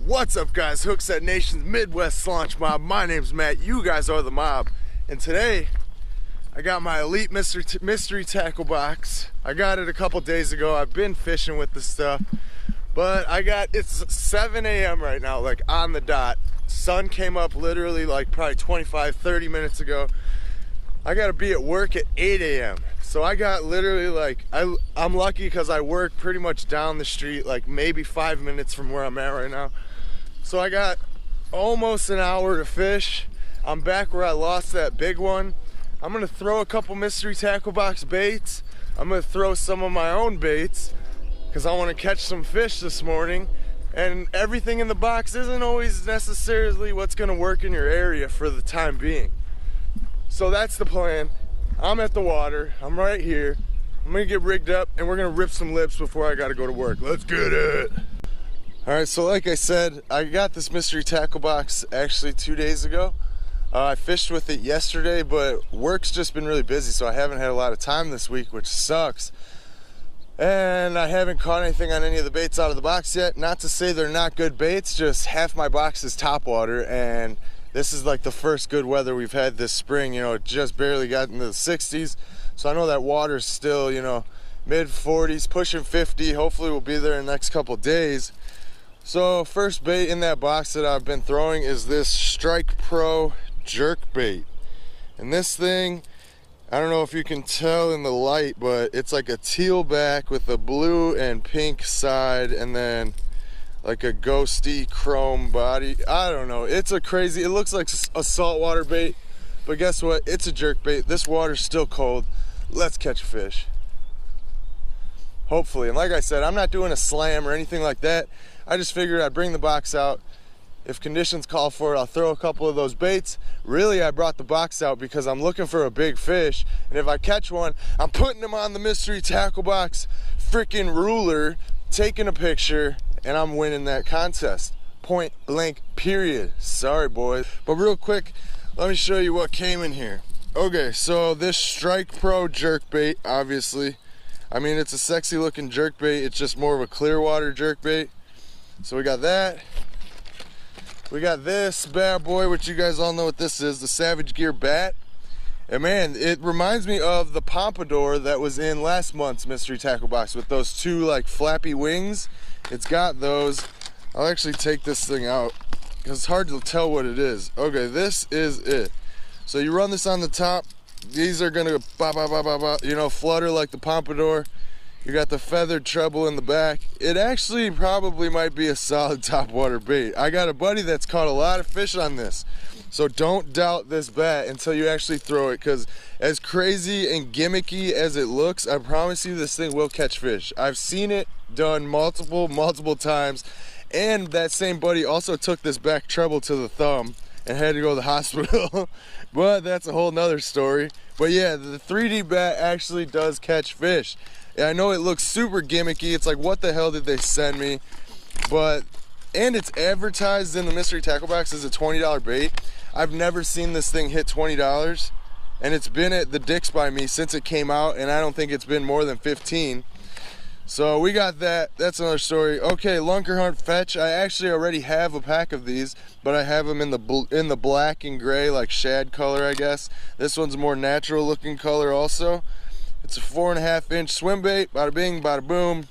What's up, guys? Hookset Nation's Midwest Launch Mob. My name's Matt. You guys are the mob. And today, I got my Elite mystery tackle box. I got it a couple days ago. I've been fishing with this stuff. But it's 7 a.m. right now, like on the dot. Sun came up literally like probably 25, 30 minutes ago. I gotta be at work at 8 a.m. So I got literally like, I'm lucky because I work pretty much down the street, like maybe 5 minutes from where I'm at right now. So I got almost an hour to fish. I'm back where I lost that big one. I'm gonna throw a couple mystery tackle box baits. I'm gonna throw some of my own baits because I wanna catch some fish this morning. And everything in the box isn't always necessarily what's gonna work in your area for the time being. So that's the plan. I'm at the water, I'm right here. I'm gonna get rigged up and we're gonna rip some lips before I gotta go to work. Let's get it. All right, so like I said, I got this mystery tackle box actually 2 days ago. I fished with it yesterday, but work's just been really busy, so I haven't had a lot of time this week, which sucks. And I haven't caught anything on any of the baits out of the box yet. Not to say they're not good baits, just half my box is topwater, and this is like the first good weather we've had this spring. You know, it just barely got into the 60s, so I know that water's still, you know, mid 40s, pushing 50. Hopefully we'll be there in the next couple days. So first bait in that box that I've been throwing is this Strike Pro jerk bait. And this thing, I don't know if you can tell in the light, but it's like a teal back with a blue and pink side and then like a ghosty chrome body. I don't know, it's a crazy, it looks like a saltwater bait, but guess what, it's a jerk bait. This water's still cold. Let's catch a fish, hopefully. And like I said, I'm not doing a slam or anything like that. I just figured I'd bring the box out. If conditions call for it, I'll throw a couple of those baits. Really, I brought the box out because I'm looking for a big fish, and if I catch one, I'm putting them on the mystery tackle box freaking ruler, taking a picture, and I'm winning that contest. Point blank, period. Sorry, boys. But real quick, let me show you what came in here. Okay, so this Strike Pro jerk bait, obviously. I mean, it's a sexy looking jerk bait. It's just more of a clear water jerk bait. So we got that. We got this bad boy, which you guys all know what this is, the Savage Gear bat. And man, it reminds me of the pompadour that was in last month's mystery tackle box with those two like flappy wings. It's got those. I'll actually take this thing out because it's hard to tell what it is. Okay, this is it. So you run this on the top. These are gonna bop, bop, bop, bop, bop, you know, flutter like the pompadour. You got the feathered treble in the back. It actually probably might be a solid topwater bait. I got a buddy that's caught a lot of fish on this. So don't doubt this bat until you actually throw it, because as crazy and gimmicky as it looks, I promise you this thing will catch fish. I've seen it done multiple times, and that same buddy also took this back treble to the thumb and had to go to the hospital. But that's a whole nother story. But yeah, the 3D bat actually does catch fish. Yeah, I know it looks super gimmicky. It's like, what the hell did they send me? And it's advertised in the mystery tackle box as a $20 bait. I've never seen this thing hit $20, and it's been at the Dick's by me since it came out, and I don't think it's been more than 15. So we got that. That's another story. Okay, Lunker Hunt Fetch. I actually already have a pack of these, but I have them in the black and gray, like shad color, I guess. This one's a more natural looking color also. It's a 4.5-inch swim bait. Bada bing, bada boom.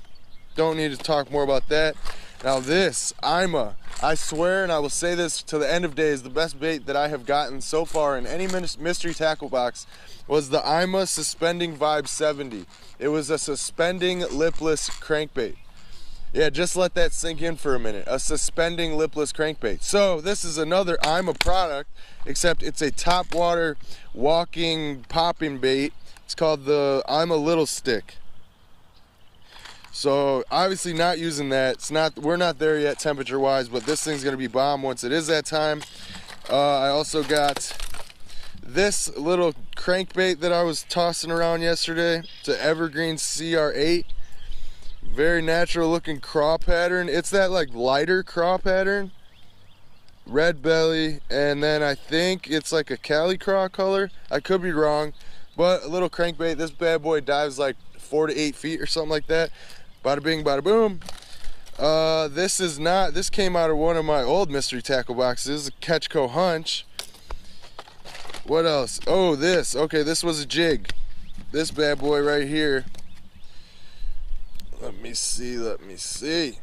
Don't need to talk more about that. Now this, IMA, I swear, and I will say this to the end of days, the best bait that I have gotten so far in any mystery tackle box was the IMA Suspending Vibe 70. It was a suspending lipless crankbait. Yeah, just let that sink in for a minute. A suspending lipless crankbait. So this is another IMA product, except it's a topwater walking popping bait. It's called the IMA Little Stick. So obviously not using that. We're not there yet temperature wise, but this thing's gonna be bomb once it is that time. I also got this little crankbait that I was tossing around yesterday. It's an Evergreen CR8. Very natural looking craw pattern. It's that like lighter craw pattern. Red belly, and then I think it's like a Cali craw color. I could be wrong. But a little crankbait. This bad boy dives like 4 to 8 feet or something like that. Bada bing, bada boom. This came out of one of my old mystery tackle boxes, a Catchco Hunch. What else? Oh, this. Okay, this was a jig. This bad boy right here. Let me see.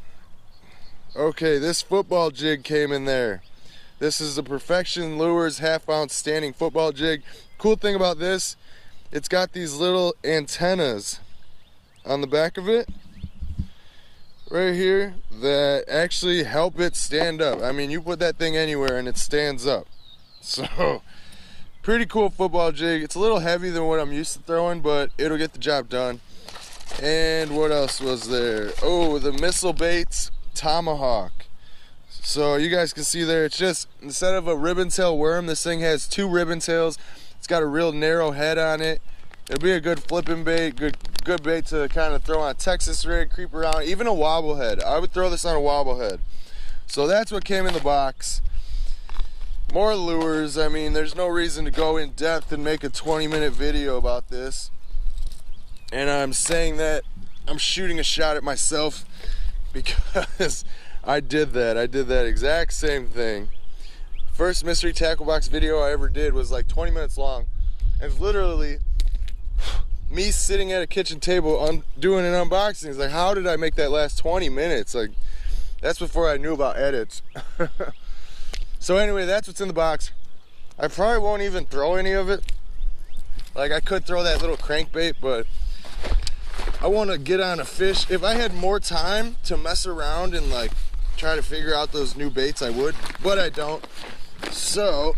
Okay, this football jig came in there. This is the Perfection Lures half-ounce standing football jig. Cool thing about this, it's got these little antennas on the back of it, right here, that actually help it stand up. I mean, you put that thing anywhere and it stands up. So, pretty cool football jig. It's a little heavy than what I'm used to throwing, but it'll get the job done. And what else was there? Oh, the Missile Baits Tomahawk. So you guys can see there, it's just, instead of a ribbon tail worm, this thing has 2 ribbon tails. It's got a real narrow head on it. It'll be a good flipping bait, good bait to kind of throw on a Texas rig, creep around, even a wobble head. I would throw this on a wobble head. So that's what came in the box. More lures. I mean, there's no reason to go in depth and make a 20-minute video about this. And I'm saying that, I'm shooting a shot at myself because I did that exact same thing. First mystery tackle box video I ever did was like 20 minutes long. And literally me sitting at a kitchen table doing an unboxing. It's like, how did I make that last 20 minutes? Like, that's before I knew about edits. So anyway, that's what's in the box. I probably won't even throw any of it. Like, I could throw that little crankbait, but I want to get on a fish. If I had more time to mess around and like try to figure out those new baits, I would, but I don't. So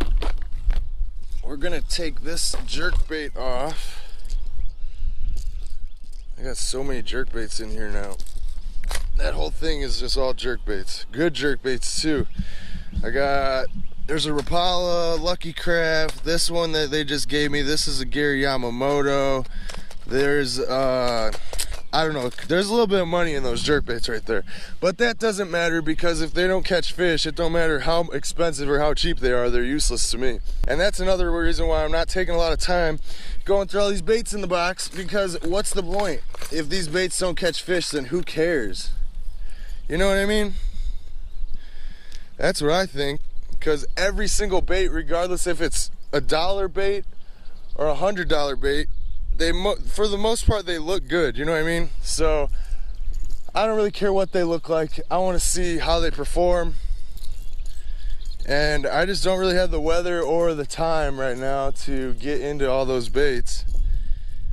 we're gonna take this jerk bait off. I got so many jerk baits in here now. That whole thing is just all jerk baits. Good jerk baits too. There's a Rapala, Lucky Craft, this one that they just gave me. This is a Gary Yamamoto. There's I don't know, there's a little bit of money in those jerk baits right there, but that doesn't matter, because if they don't catch fish, it don't matter how expensive or how cheap they are, they're useless to me. And that's another reason why I'm not taking a lot of time going through all these baits in the box, because what's the point? If these baits don't catch fish, then who cares? You know what I mean? That's what I think, because every single bait, regardless if it's $1 bait or $100 bait, for the most part, they look good, you know what I mean? So I don't really care what they look like. I want to see how they perform, and I just don't really have the weather or the time right now to get into all those baits.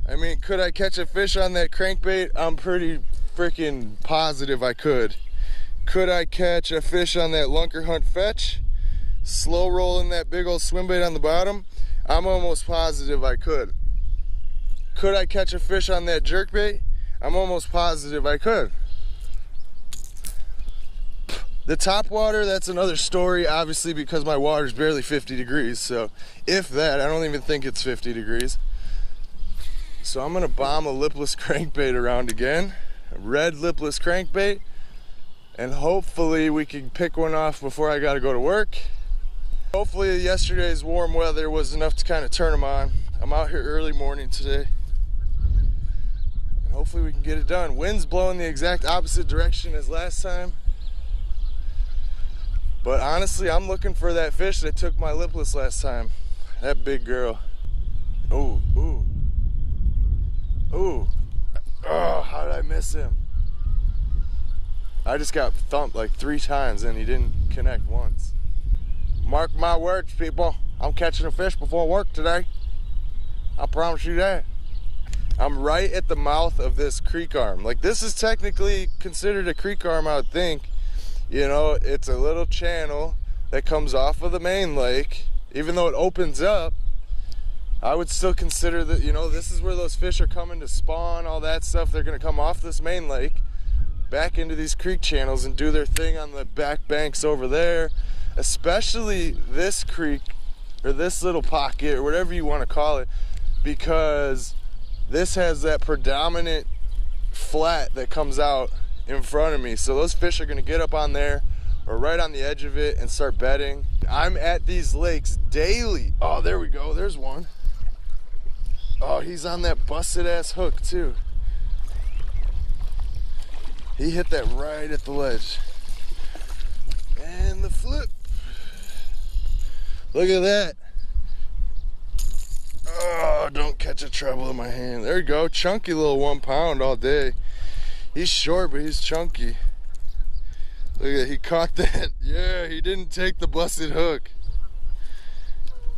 I mean, could I catch a fish on that crankbait? I'm pretty freaking positive I could. Could I catch a fish on that Lunker Hunt Fetch, slow rolling that big old swim bait on the bottom? I'm almost positive I could. Could I catch a fish on that jerkbait? I'm almost positive I could. The top water, that's another story, obviously, because my water's barely 50 degrees. So if that, I don't even think it's 50 degrees. So I'm gonna bomb a lipless crankbait around again, a red lipless crankbait, and hopefully we can pick one off before I gotta go to work. Hopefully yesterday's warm weather was enough to kind of turn them on. I'm out here early morning today. Hopefully we can get it done. Wind's blowing the exact opposite direction as last time. But honestly, I'm looking for that fish that took my lipless last time. That big girl. Ooh, ooh. Ooh. Oh, how did I miss him? I just got thumped like 3 times and he didn't connect once. Mark my words, people. I'm catching a fish before work today. I promise you that. I'm right at the mouth of this creek arm. Like, this is technically considered a creek arm, I would think. You know, it's a little channel that comes off of the main lake. Even though it opens up, I would still consider that, you know, this is where those fish are coming to spawn, all that stuff. They're gonna come off this main lake, back into these creek channels and do their thing on the back banks over there. Especially this creek, or this little pocket, or whatever you wanna call it, because this has that predominant flat that comes out in front of me. So those fish are gonna get up on there or right on the edge of it and start bedding. I'm at these lakes daily. Oh, there we go, there's one. Oh, he's on that busted ass hook too. He hit that right at the ledge. And the flip. Look at that. Oh, don't catch a treble in my hand. There you go. Chunky little 1 pound all day. He's short, but he's chunky. Look at that. He caught that. Yeah, he didn't take the busted hook.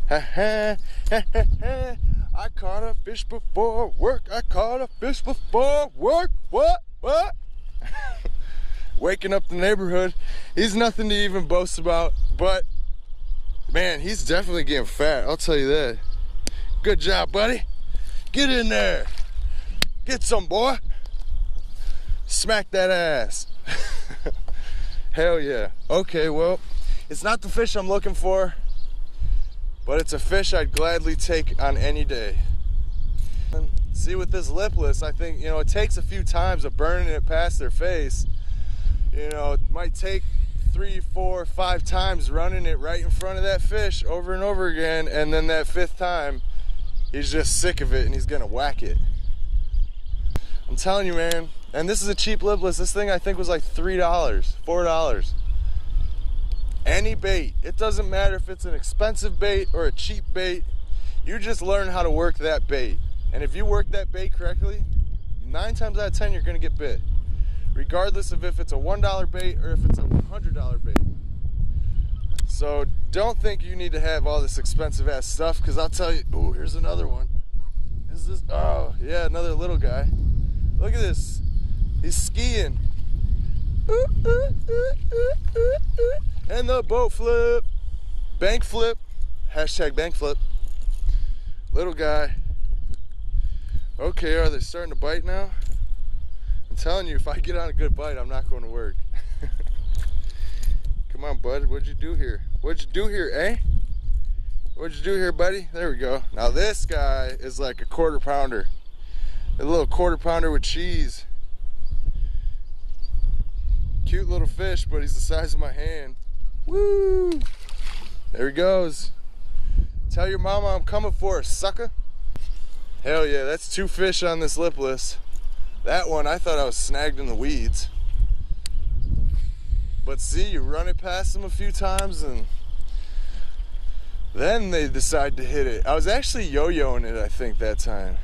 Ha ha ha ha ha. I caught a fish before work. I caught a fish before work. What? Waking up the neighborhood. He's nothing to even boast about, but man, he's definitely getting fat. I'll tell you that. Good job, buddy. Get in there. Get some, boy. Smack that ass. Hell yeah. Okay, well, it's not the fish I'm looking for, but it's a fish I'd gladly take on any day. See, with this lipless, I think, you know, it takes a few times of burning it past their face. You know, it might take 3, 4, 5 times running it right in front of that fish over and over again, and then that 5th time, he's just sick of it and he's gonna whack it. I'm telling you, man. And this is a cheap lipless. This thing I think was like $3, $4. Any bait. It doesn't matter if it's an expensive bait or a cheap bait. You just learn how to work that bait. And if you work that bait correctly, 9 times out of 10 you're gonna get bit. Regardless of if it's a $1 bait or if it's a $100 bait. So don't think you need to have all this expensive ass stuff, because I'll tell you, oh, here's another one. Is this, oh yeah, another little guy. Look at this. He's skiing. And the boat flip. Bank flip. Hashtag bank flip. Little guy. Okay, are they starting to bite now? I'm telling you, if I get on a good bite, I'm not going to work. Come on, bud. What'd you do here? What'd you do here, eh? What'd you do here, buddy? There we go. Now this guy is like a 1/4 pounder. A little 1/4 pounder with cheese. Cute little fish, but he's the size of my hand. Woo! There he goes. Tell your mama I'm coming for her, sucker. Hell yeah, that's 2 fish on this lipless. That one, I thought I was snagged in the weeds. But see, you run it past them a few times and then they decide to hit it. I was actually yo-yoing it, I think, that time.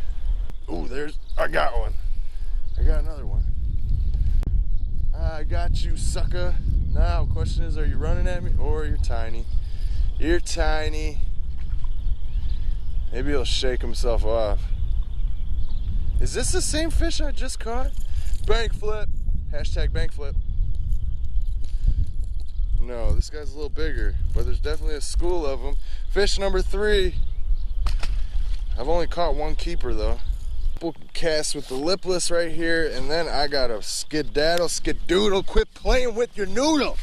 Ooh, I got one. I got another one. I got you, sucker. Now, the question is, are you running at me or you're tiny? You're tiny. Maybe he'll shake himself off. Is this the same fish I just caught? Bank flip. Hashtag bank flip. No, this guy's a little bigger, but there's definitely a school of them. Fish number 3. I've only caught 1 keeper though. We'll cast with the lipless right here, and then I got a skedoodle. Quit playing with your noodle.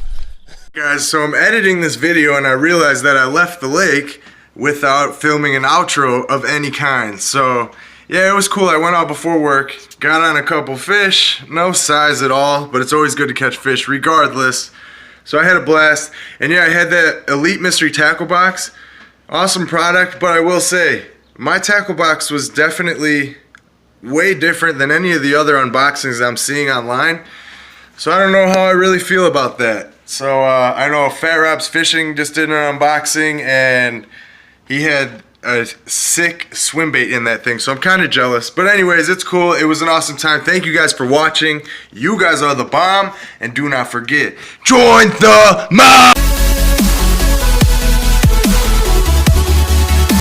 Guys, so I'm editing this video and I realized that I left the lake without filming an outro of any kind. So yeah, it was cool. I went out before work, got on a couple fish, no size at all, but it's always good to catch fish regardless. So I had a blast, and yeah, I had that Elite mystery tackle box. Awesome product, but I will say, my tackle box was definitely way different than any of the other unboxings I'm seeing online. So I don't know how I really feel about that. So I know Fat Rob's Fishing just did an unboxing, and he had a sick swim bait in that thing, so I'm kind of jealous. But anyways, it's cool. It was an awesome time. Thank you guys for watching. You guys are the bomb, and do not forget, join the mob!